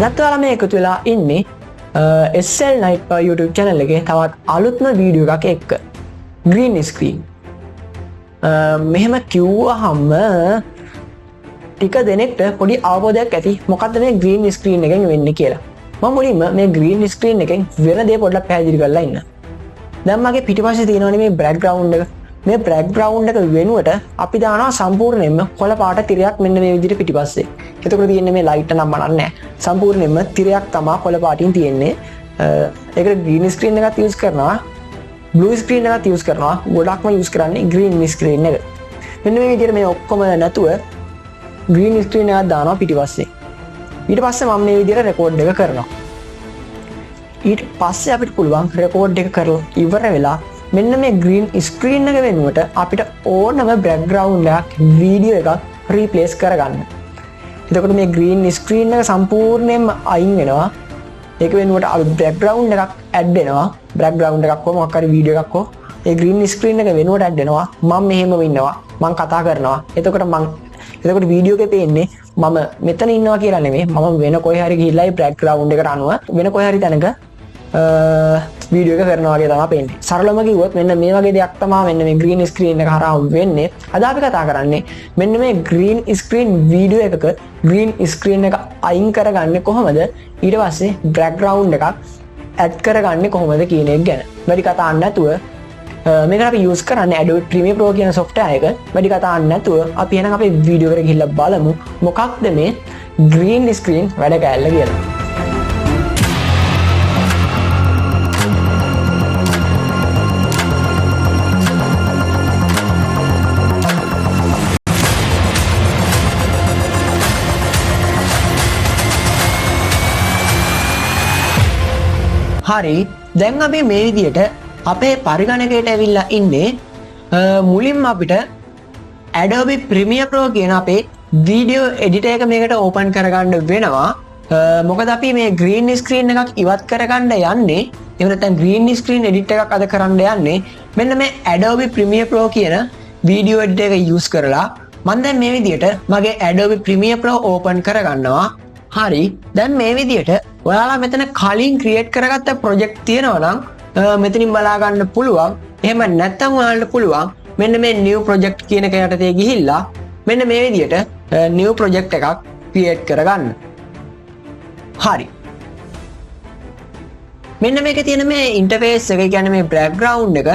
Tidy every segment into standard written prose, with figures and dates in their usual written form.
අදත් ඔයාලා මේ එකතු වෙලා ඉන්නේ SL Night YouTube channel එකේ තවත් අලුත්ම වීඩියෝ එකක් එක්ක. green screen. මෙහෙම කිව්වහම ටික දෙනෙක්ට පොඩි අවබෝධයක් ඇති මොකද්ද මේ green screen එකෙන් වෙන්නේ කියලා. මම මුලින්ම මේ green screen එකෙන් වෙන දේ පොඩ්ඩක් පැහැදිලි කරලා ඉන්න. දැන් මගේ පිටිපස්සේ තියෙනවනේ මේ background එක. මේ background එක වෙනුවට අපි දානවා සම්පූර්ණයෙන්ම කොළ පාට තිරයක් මෙන්න මේ විදිහට පිටිපස්සේ. එතකොට තියෙන්නේ මේ ලයිට් නම් මනන්නේ නැහැ. සම්පූර්ණයෙන්ම තිරයක් තමයි කොළ පාටින් තියෙන්නේ. ඒකට green screen එකක් use කරනවා. blue screen එකක් use කරනවා. ගොඩක්ම use කරන්නේ green screen එක. මෙන්න මේ විදිහට මේ ඔක්කොම නැතුව green screen එකක් දානවා පිටිපස්සේ. ඊට පස්සේ මම මේ විදිහට record එක කරනවා. ඊට පස්සේ අපිට පුළුවන් record එක කරලා ඉවර වෙලා මෙන්න මේ green screen එක වෙනුවට අපිට ඕනම background එකක් video එකක් replace කරගන්න. එතකොට මේ green screen එක සම්පූර්ණයෙන්ම අයින් වෙනවා. ඒක වෙනුවට අපි background එකක් add වෙනවා. background එකක් හෝ මොකක් හරි video එකක් හෝ ඒ green screen එක වෙනුවට add වෙනවා. මම මෙහෙම ඉන්නවා. මම කතා කරනවා. එතකොට video එකේ පේන්නේ මම මෙතන ඉන්නවා කියලා නෙමෙයි. මම වෙන කොහේ හරි ගිහිල්ලා ඒ background එකට අනුව වෙන කොහේ හරි තැනක වීඩියෝ එක කරනවා වගේ තමයි පේන්නේ. සරලවම කිව්වොත් මෙන්න මේ වගේ දෙයක් තමයි මෙන්න මේ green screen එක හරහා වෙන්නේ. අද අපි කතා කරන්නේ මෙන්න මේ green screen වීඩියෝ එකක green screen එක අයින් කරගන්නේ කොහොමද? ඊට පස්සේ background එකක් add කරගන්නේ කොහොමද කියන එක ගැන. වැඩි කතා නැතුව මේකට අපි use කරන්නේ Adobe Premiere Pro කියන software එක. වැඩි කතා නැතුව අපි එහෙනම් අපේ වීඩියෝ එකට ගිහිල්ලා බලමු මොකක්ද මේ green screen වැඩ කැල්ල කියලා. හරි, දැන් අපි මේ විදිහට අපේ පරිගණකයට ඇවිල්ලා ඉන්නේ. මුලින්ම අපිට Adobe Premiere Pro කියන අපේ වීඩියෝ එඩිටර් එක මේකට ඕපන් කරගන්න වෙනවා. මොකද අපි මේ green screen එකක් ඉවත් කරගන්න යන්නේ. එහෙම නැත්නම් green screen edit එකක් අද කරන්න යන්නේ. මෙන්න මේ Adobe Premiere Pro කියන වීඩියෝ එඩිටර් එක use කරලා මම දැන් මේ විදිහට මගේ Adobe Premiere Pro ඕපන් කරගන්නවා. හරි, දැන් මේ විදිහට ඔයාලා මෙතන කලින් ක්‍රියේට් කරගත්ත ප්‍රොජෙක්ට් තියෙනවා නම් මෙතනින් බලා ගන්න පුළුවන්. එහෙම නැත්නම් ඔයාලට පුළුවන් මෙන්න මේ new project කියන එක යටතේ ගිහිල්ලා මෙන්න මේ විදිහට new project එකක් ක්‍රියේට් කරගන්න. හරි. මෙන්න මේකේ තියෙන මේ interface එක කියන්නේ මේ background එක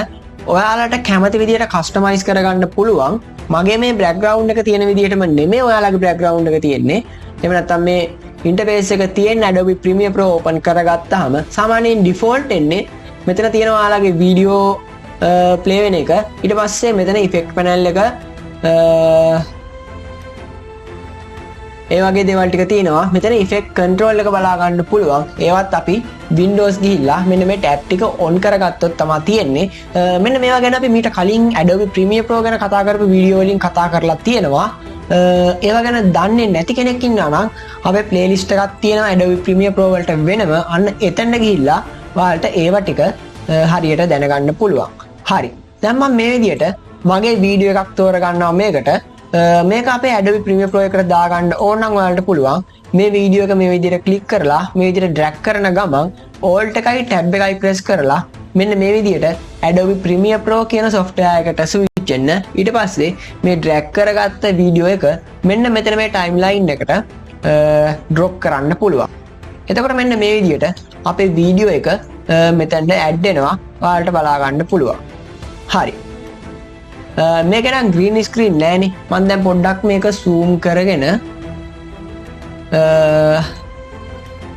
ඔයාලට කැමති විදිහට customize කරගන්න පුළුවන්. මගේ මේ background එක තියෙන විදිහටම නෙමෙයි ඔයාලගේ background එක තියෙන්නේ. එහෙම නැත්නම් මේ interface එක තියෙන Adobe Premiere Pro open කරගත්තාම සාමාන්‍යයෙන් default එන්නේ මෙතන තියෙන ඔයාලගේ video play වෙන එක. ඊට පස්සේ මෙතන effect panel එක ඒ වගේ දේවල් ටික තියෙනවා. මෙතන effect control එක බලා ගන්න පුළුවන්. ඒවත් අපි Windows ගිහිල්ලා මෙන්න මේ tab ටික on කරගත්තොත් තමයි තියෙන්නේ. මෙන්න මේවා ගැන අපි මීට කලින් Adobe Premiere Pro ගැන කතා කරපු වීඩියෝ වලින් කතා කරලා තියෙනවා. ඒවා ගැන දන්නේ නැති කෙනෙක් ඉන්නවා නම් අපේ ප්ලේලිස්ට් එකක් තියෙනවා Adobe Premiere Pro වලට වෙනම. අන්න එතනට ගිහිල්ලා ඔයාලට ඒවා ටික හරියට දැනගන්න පුළුවන්. හරි. දැන් මම මේ විදිහට මගේ වීඩියෝ එකක් තෝරගන්නවා මේකට. මේක අපේ Adobe Premiere Pro එකට දාගන්න ඕන නම් ඔයාලට පුළුවන් මේ වීඩියෝ එක මේ විදිහට ක්ලික් කරලා මේ විදිහට drag කරන ගමන් alt එකයි tab එකයි press කරලා මෙන්න මේ විදිහට Adobe Premiere Pro කියන software එකට switch වෙන්න. ඊට පස්සේ මේ drag කරගත්ත වීඩියෝ එක මෙන්න මෙතන මේ timeline එකට drop කරන්න පුළුවන්. එතකොට මෙන්න මේ විදිහට අපේ වීඩියෝ එක මෙතනට add වෙනවා. ඔයාලට බලා ගන්න පුළුවන්. හරි. මේක නම් green screen නෑනේ. මම දැන් පොඩ්ඩක් මේක zoom කරගෙන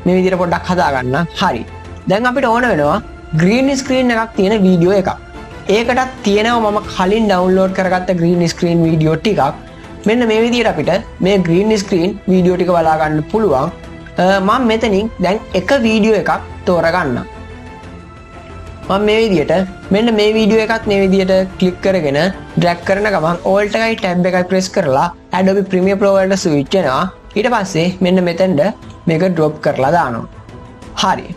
මේ විදිහට පොඩ්ඩක් හදා ගන්න. හරි. දැන් අපිට ඕන වෙනවා green screen එකක් තියෙන වීඩියෝ එකක්. ඒකටත් තියෙනවා මම කලින් download කරගත්ත green screen වීඩියෝ ටිකක්. මෙන්න මේ විදිහට අපිට මේ green screen වීඩියෝ ටික බලා ගන්න පුළුවන්. මම මෙතනින් දැන් එක වීඩියෝ එකක් තෝරගන්නම්. මම මේ විදිහට මෙන්න මේ වීඩියෝ එකත් මේ විදිහට ක්ලික් කරගෙන drag කරන ගමන් alt එකයි tab එකයි press කරලා Adobe Premiere Pro වලට switch වෙනවා. ඊට පස්සේ මෙන්න මෙතෙන්ද මේක drop කරලා දානවා. හරි.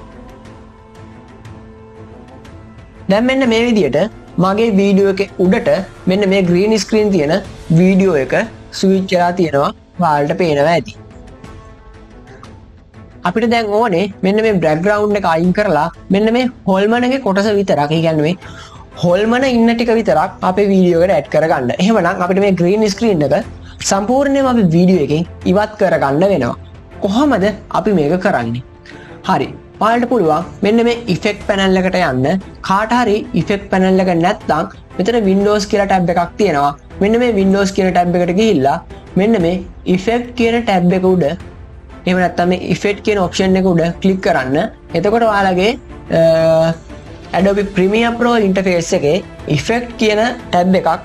දැන් මෙන්න මේ විදිහට මගේ වීඩියෝ එකේ උඩට මෙන්න මේ green screen තියෙන වීඩියෝ එක switch වෙලා තියෙනවා. ඔයාලට පේනවා ඇති. අපිට දැන් ඕනේ මෙන්න මේ බෑග්ග්‍රවුන්ඩ් එක අයින් කරලා මෙන්න මේ හොල්මන එකේ කොටස විතරක් ඒ කියන්නේ මේ හොල්මන ඉන්න ටික විතරක් අපේ වීඩියෝ එකට ඇඩ් කරගන්න. එහෙමනම් අපිට මේ ග්‍රීන් ස්ක්‍රීන් එක සම්පූර්ණයෙන්ම අපි වීඩියෝ එකෙන් ඉවත් කරගන්න වෙනවා. කොහොමද අපි මේක කරන්නේ? හරි. ඔයාලට පුළුවන් මෙන්න මේ ඉෆෙක්ට් පැනල් එකට යන්න. කාට හරි ඉෆෙක්ට් පැනල් එක නැත්නම් මෙතන Windows කියලා ටැබ් එකක් තියෙනවා. මෙන්න මේ Windows කියන ටැබ් එකට ගිහිල්ලා මෙන්න මේ ඉෆෙක්ට් කියන ටැබ් එක උඩ එහෙම නැත්නම් මේ ඉෆෙක්ට් කියන ඔප්ෂන් එක උඩ ක්ලික් කරන්න. එතකොට ඔයාලගේ Adobe Premiere Pro interface එකේ ඉෆෙක්ට් කියන ටැබ් එකක්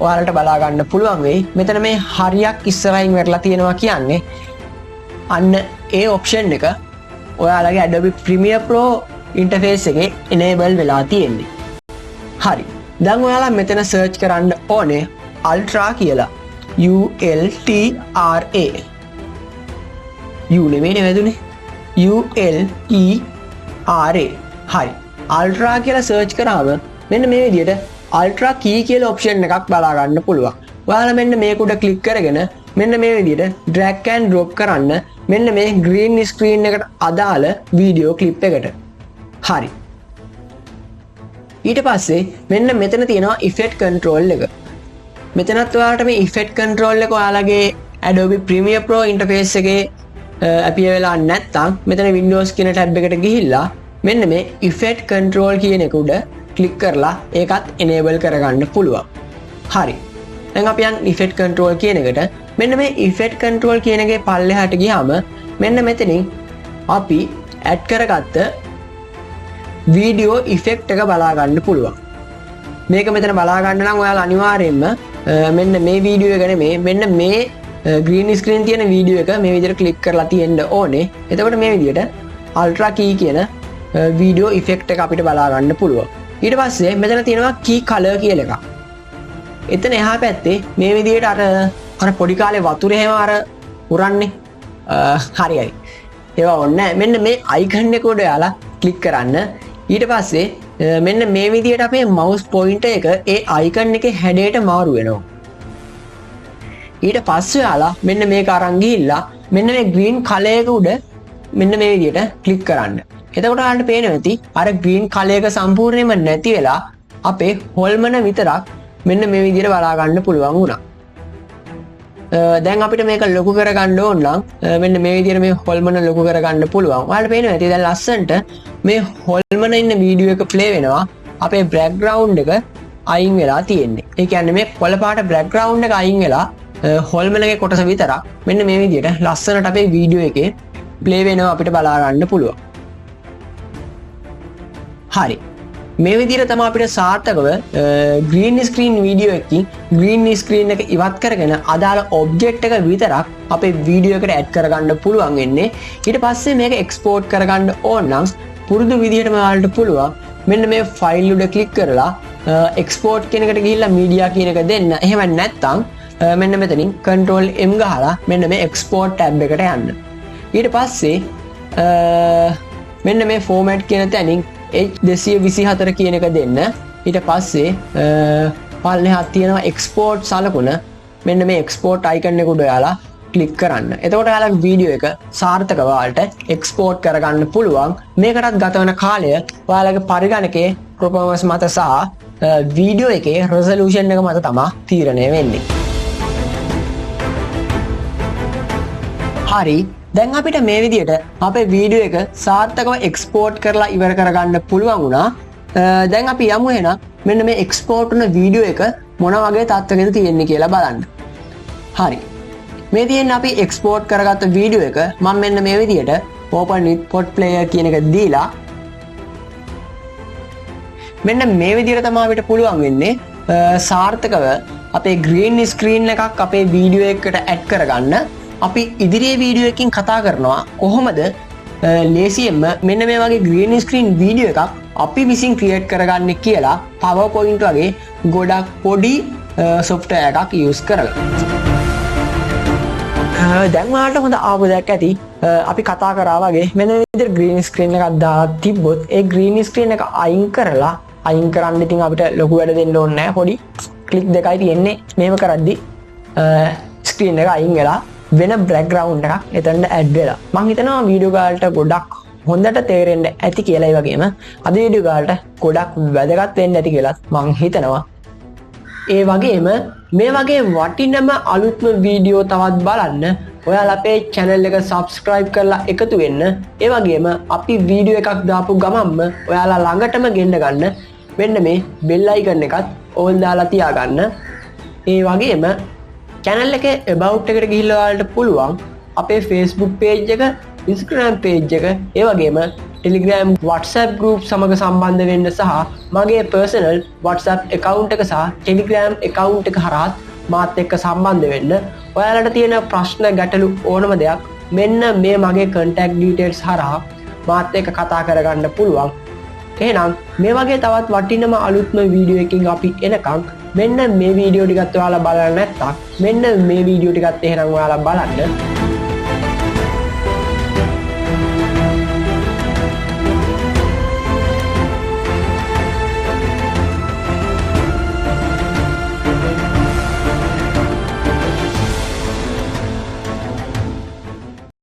ඔයාලට බලා ගන්න පුළුවන් වෙයි. මෙතන මේ හරියක් ඉස්සරහින් වෙරලා තියෙනවා කියන්නේ අන්න ඒ ඔප්ෂන් එක ඔයාලගේ Adobe Premiere Pro interface එකේ enable වෙලා තියෙන්නේ. හරි. දැන් ඔයාලා මෙතන search කරන්න ඕනේ Ultra කියලා. ULTRA. U නෙමෙයිනේ වැදුනේ. ULERA. හරි. Ultra කියලා search කරාම මෙන්න මේ විදිහට Ultra key කියලා option එකක් බලා ගන්න පුළුවන්. ඔයාලා මෙන්න මේක උඩ click කරගෙන මෙන්න මේ විදිහට drag and drop කරන්න මෙන්න මේ green screen එකට අදාළ video clip එකට. හරි. ඊට පස්සේ මෙන්න මෙතන තියෙනවා effect control එක. මෙතනත් ඔයාලට මේ effect control එක ඔයාලගේ Adobe Premiere Pro interface එකේ appear වෙලා නැත්නම් මෙතන Windows කියන tab එකට ගිහිල්ලා මෙන්න මේ effect control කියන එක උඩ click කරලා ඒකත් enable කරගන්න පුළුවන්. හරි. දැන් අපි යන් effect control කියන එකට මෙන්න මේ effect control කියන එකේ පල්ලෙහාට ගියාම මෙන්න මෙතනින් අපි add කරගත්ත video effect එක බලා ගන්න පුළුවන්. මේක මෙතන බලා ගන්න නම් ඔයාලා අනිවාර්යයෙන්ම මෙන්න මේ වීඩියෝ එක නෙමෙයි මෙන්න මේ green screen තියෙන වීඩියෝ එක මේ විදිහට click කරලා තියෙන්න ඕනේ. එතකොට මේ විදිහට ultra key කියන video effect එක අපිට බලා ගන්න පුළුවන්. ඊට පස්සේ මෙතන තියෙනවා key color කියලා එකක්. එතන එහා පැත්තේ මේ විදිහට අර පොඩි කාලේ වතුරේ හැම අර උරන්නේ හරි. ඒවා ඕනේ මෙන්න මේ icon එක උඩ යාලා click කරන්න. ඊට පස්සේ මෙන්න මේ විදිහට අපේ mouse pointer එක ඒ icon එකේ හැඩයට මාරු වෙනවා. ඊට පස්සේ යාලා මෙන්න මේක අරන් ගිහිල්ලා මෙන්න මේ green color එක උඩ මෙන්න මේ විදිහට click කරන්න. එතකොට ඔයාලට පේනවා ඇති අර green color එක සම්පූර්ණයෙන්ම නැති වෙලා අපේ හොල්මන විතරක් මෙන්න මේ විදිහට බලා ගන්න පුළුවන් වුණා. දැන් අපිට මේක ලොකු කරගන්න ඕන නම් මෙන්න මේ විදිහට මේ හොල්මන ලොකු කරගන්න පුළුවන්. ඔයාලට පේනවා ඇති දැන් ලස්සන්ට මේ හොල්මන ඉන්න වීඩියෝ එක ප්ලේ වෙනවා. අපේ බෑග්ග්‍රවුන්ඩ් එක අයින් වෙලා තියෙන්නේ. ඒ කියන්නේ මේ කොළ පාට බෑග්ග්‍රවුන්ඩ් එක අයින් වෙලා හොල්මන එකේ කොටස විතරක් මෙන්න මේ විදිහට ලස්සනට අපේ වීඩියෝ එකේ ප්ලේ වෙනවා අපිට බලා ගන්න පුළුවන්. හරි. මේ විදිහට තමයි අපිට සාර්ථකව green screen වීඩියෝ එකකින් green screen එක ඉවත් කරගෙන අදාළ object එක විතරක් අපේ වීඩියෝ එකට add කරගන්න පුළුවන් වෙන්නේ. ඊට පස්සේ මේක export කරගන්න ඕන නම් පුරුදු විදිහටම ඔයාලට පුළුවන් මෙන්න මේ file උඩ click කරලා export කියන එකට ගිහිල්ලා media කියන එක දෙන්න. එහෙම නැත්නම් මෙන්න මෙතනින් control M ගහලා මෙන්න මේ export tab එකට යන්න. ඊට පස්සේ මෙන්න මේ format කියන තැනින් H224 කියන එක දෙන්න. ඊට පස්සේ පල්ලෙහා තියෙනවා export සලකුණ. මෙන්න මේ export icon එක උඩ යාලා click කරන්න. එතකොට යාලගේ වීඩියෝ එක සාර්ථකව ඔයාලට export කරගන්න පුළුවන්. මේකටත් ගත වෙන කාලය ඔයාලගේ පරිගණකයේ performance මත සහ වීඩියෝ එකේ resolution එක මත තමයි තීරණය වෙන්නේ. හරි. දැන් අපිට මේ විදිහට අපේ වීඩියෝ එක සාර්ථකව එක්ස්පෝර්ට් කරලා ඉවර කරගන්න පුළුවන් වුණා. දැන් අපි යමු එහෙනම් මෙන්න මේ එක්ස්පෝර්ට් වුණ වීඩියෝ එක මොන වගේ තත්ත්වයකද තියෙන්නේ කියලා බලන්න. හරි. මේ තියෙන්නේ අපි එක්ස්පෝර්ට් කරගත්ත වීඩියෝ එක මම මෙන්න මේ විදිහට open with pod player කියන එක දීලා මෙන්න මේ විදිහට තමයි අපිට පුළුවන් වෙන්නේ සාර්ථකව අපේ green screen එකක් අපේ වීඩියෝ එකකට add කරගන්න. අපි ඉදිරියේ වීඩියෝ එකකින් කතා කරනවා කොහොමද ලේසියෙන්ම මෙන්න මේ වගේ green screen වීඩියෝ එකක් අපි විසින් ක්‍රියේට් කරගන්නේ කියලා PowerPoint වගේ ගොඩක් පොඩි software එකක් use කරලා. දැන් ඔයාලට හොඳ ආවදයක් ඇති අපි කතා කරා වගේ මෙන්න මේ විදිහට green screen එකක් දාලා තිබ්බොත් ඒ green screen එක අයින් කරන්න ඉතින් අපිට ලොකු වැඩ දෙන්න ඕනේ නැහැ. පොඩි ක්ලික් දෙකයි තියෙන්නේ. මේව කරද්දි screen එක අයින් වෙලා වෙන බෑග්ග්‍රවුන්ඩ් එකක් එතනට ඇඩ් වෙලා. මම හිතනවා වීඩියෝ ගාලට ගොඩක් හොඳට තේරෙන්න ඇති කියලා. ඒ වගේම අද වීඩියෝ ගාලට ගොඩක් වැදගත් වෙන්න ඇති කියලා මම හිතනවා. ඒ වගේම මේ වගේ වටිනම අලුත්ම වීඩියෝ තවත් බලන්න ඔයාලා අපේ channel එක subscribe කරලා එකතු වෙන්න. ඒ වගේම අපි වීඩියෝ එකක් දාපු ගමන්ම ඔයාලා ළඟටම ගෙන්න ගන්න මෙන්න මේ bell icon එකත් ඕල් දාලා තියාගන්න. ඒ වගේම channel එකේ about එකට ගිහිල්ලා ඔයාලට පුළුවන් අපේ Facebook page එක, Instagram page එක, ඒ වගේම Telegram WhatsApp group සමග සම්බන්ධ වෙන්න සහ මගේ personal WhatsApp account එක සහ Telegram account එක හරහා මාත් එක්ක සම්බන්ධ වෙන්න. ඔයාලට තියෙන ප්‍රශ්න ගැටලු ඕනම දෙයක් මෙන්න මේ මගේ contact details හරහා මාත් එක්ක කතා කරගන්න පුළුවන්. එහෙනම් මේ වගේ තවත් වටිනම අලුත්ම වීඩියෝ එකකින් අපි එනකම් මෙන්න මේ වීඩියෝ ටිකත් ඔයාලා බලන්න නැත්තම් මෙන්න මේ වීඩියෝ ටිකත් එහෙනම් ඔයාලා බලන්න.